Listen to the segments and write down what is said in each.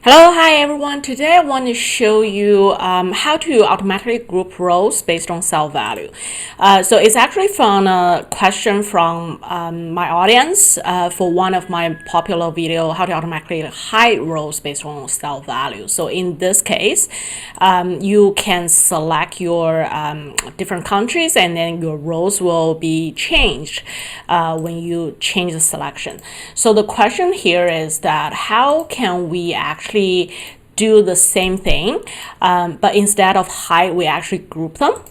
Hello, hi everyone. Today I want to show you how to automatically group rows based on cell value. So it's actually from a question from my audience for one of my popular video, how to automatically hide rows based on cell value. So in this case, you can select your different countries and then your rows will be changed when you change the selection. So the question here is that how can we actually do the same thing, but instead of hide, we actually group them.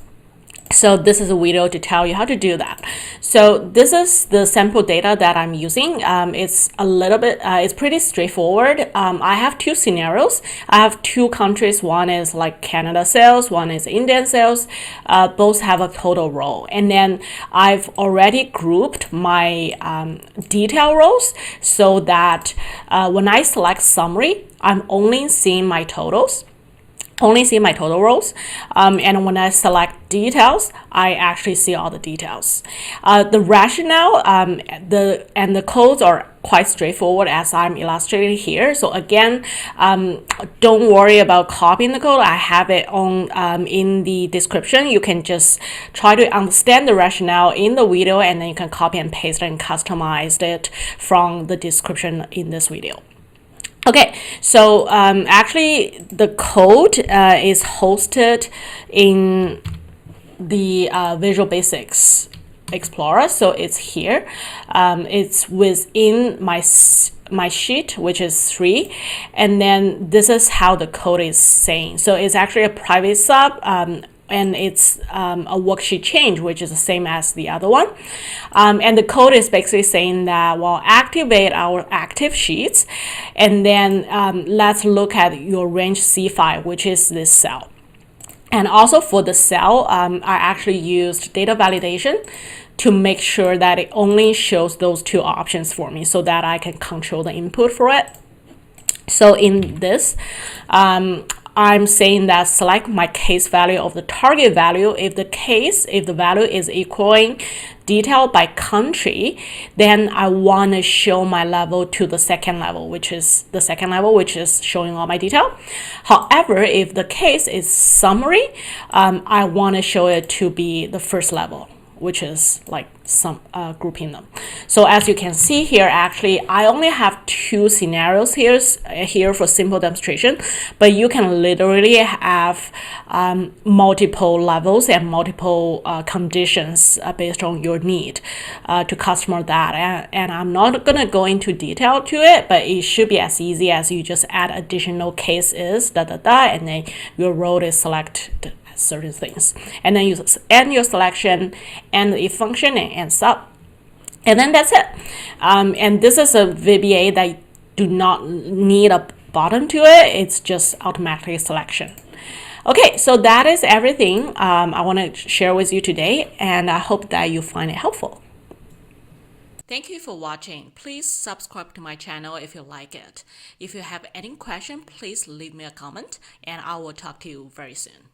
So this is a video to tell you how to do that. So this is the sample data that I'm using. It's a little bit, it's pretty straightforward. I have two scenarios. I have two countries. One is like Canada sales, one is Indian sales. Both have a total row. And then I've already grouped my detail rows so that when I select summary, I'm only seeing my totals. Only see my total rows, and when I select details, I actually see all the details. The rationale and the codes are quite straightforward as I'm illustrating here. So again, don't worry about copying the code. I have it on in the description. You can just try to understand the rationale in the video, and then you can copy and paste it and customize it from the description in this video. Okay, so actually the code is hosted in the Visual Basics Explorer, so it's here. It's within my sheet, which is 3, and then this is how the code is saying. So it's actually a private sub. And it's a worksheet change, which is the same as the other one. And the code is basically saying that, well, activate our active sheets, and then let's look at your range C5, which is this cell. And also for the cell, I actually used data validation to make sure that it only shows those two options for me so that I can control the input for it. So in this, I'm saying that select my case value of the target value. If the value is equaling detail by country, then I want to show my level to the second level, which is showing all my detail. However, if the case is summary, I want to show it to be the first level, which is like some grouping them. So as you can see here, actually, I only have two scenarios here for simple demonstration, but you can literally have multiple levels and multiple conditions based on your need to customize that. And I'm not gonna go into detail to it, but it should be as easy as you just add additional cases, and then your row is selected certain things, and then you end your selection and the if function and sub, and then that's it. And this is a VBA that do not need a bottom to it. It's just automatically selection. Okay, so that is everything I want to share with you today, and I hope that you find it helpful. Thank you for watching. Please subscribe to my channel if you like it. If you have any question, please leave me a comment, and I will talk to you very soon.